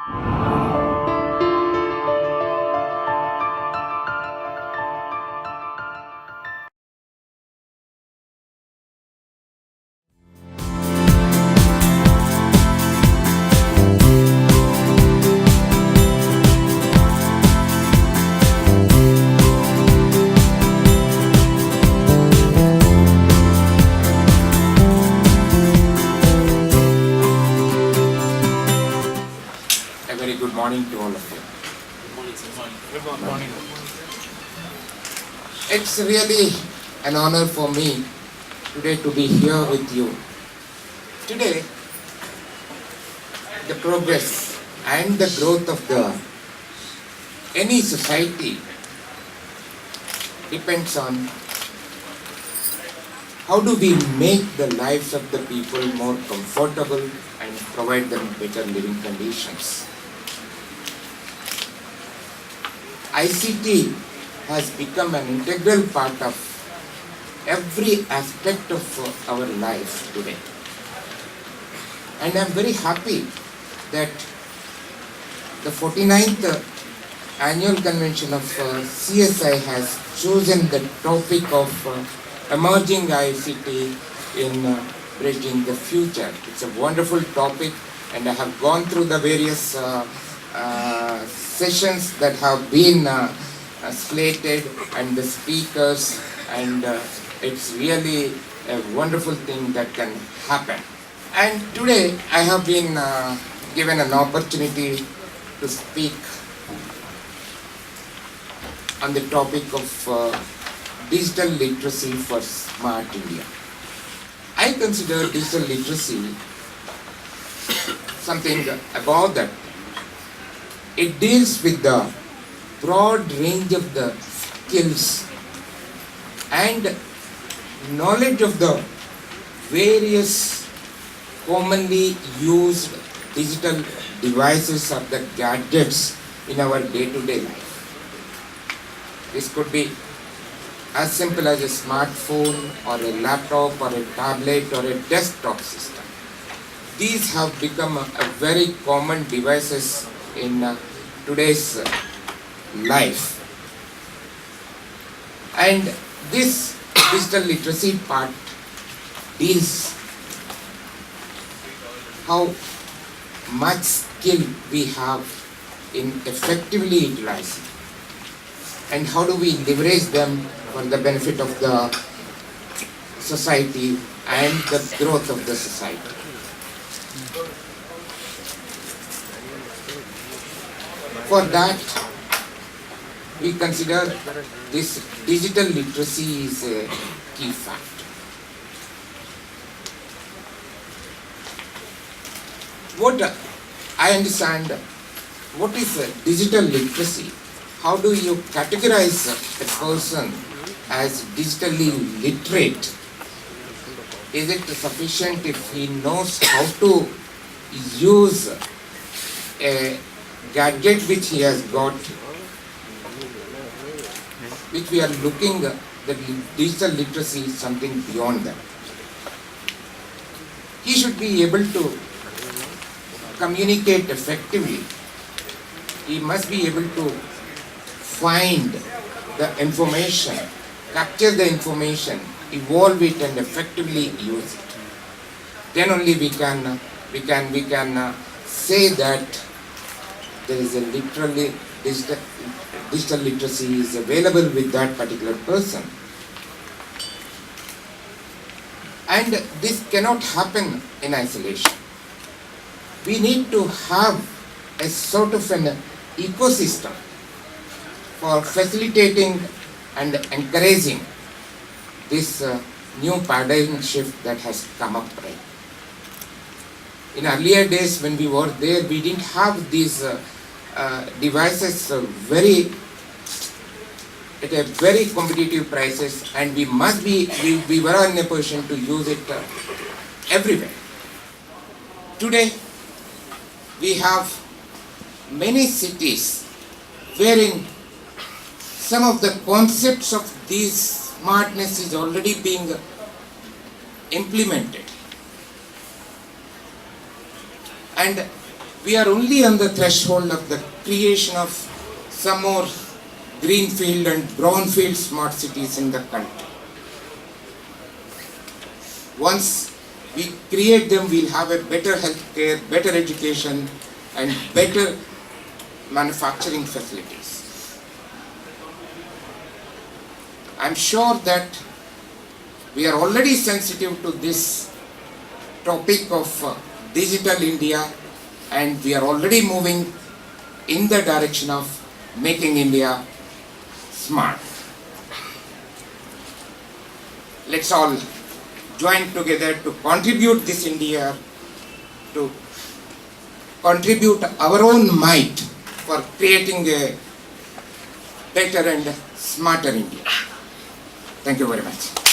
A very good morning to all of you. Good morning. It's really an honor for me today to be here with you. Today, the progress and the growth of any society depends on how do we make the lives of the people more comfortable and provide them better living conditions. ICT has become an integral part of every aspect of our life today. And I'm very happy that the 49th annual convention of CSI has chosen the topic of emerging ICT in bridging the future. It's a wonderful topic, and I have gone through the various sessions that have been slated and the speakers, and it's really a wonderful thing that can happen. And today I have been given an opportunity to speak on the topic of digital literacy for Smart India. I consider digital literacy something about that. It deals with the broad range of the skills and knowledge of the various commonly used digital devices or the gadgets in our day-to-day life. This could be as simple as a smartphone or a laptop or a tablet or a desktop system. These have become a very common devices in today's life. And this digital literacy part deals how much skill we have in effectively utilizing, and how do we leverage them for the benefit of the society and the growth of the society. For that, we consider this digital literacy is a key factor. What I understand, what is digital literacy? How do you categorize a person as digitally literate? Is it sufficient if he knows how to use a gadget which he has got, which we are looking at? The digital literacy is something beyond that. He should be able to communicate effectively. He must be able to find the information, capture the information, evolve it and effectively use it. Then only we can say that there is a literally digital literacy is available with that particular person. And this cannot happen in isolation. We need to have a sort of an ecosystem for facilitating and encouraging this new paradigm shift that has come up, right? In earlier days when we were there, we didn't have these devices at a very competitive prices, and we were in a position to use it everywhere. Today, we have many cities wherein some of the concepts of this smartness is already being implemented. And we are only on the threshold of the creation of some more greenfield and brownfield smart cities in the country. Once we create them, we'll have a better healthcare, better education, and better manufacturing facilities. I'm sure that we are already sensitive to this topic of digital India, and we are already moving in the direction of making India smart. Let's all join together to contribute this India, to contribute our own might for creating a better and smarter India. Thank you very much.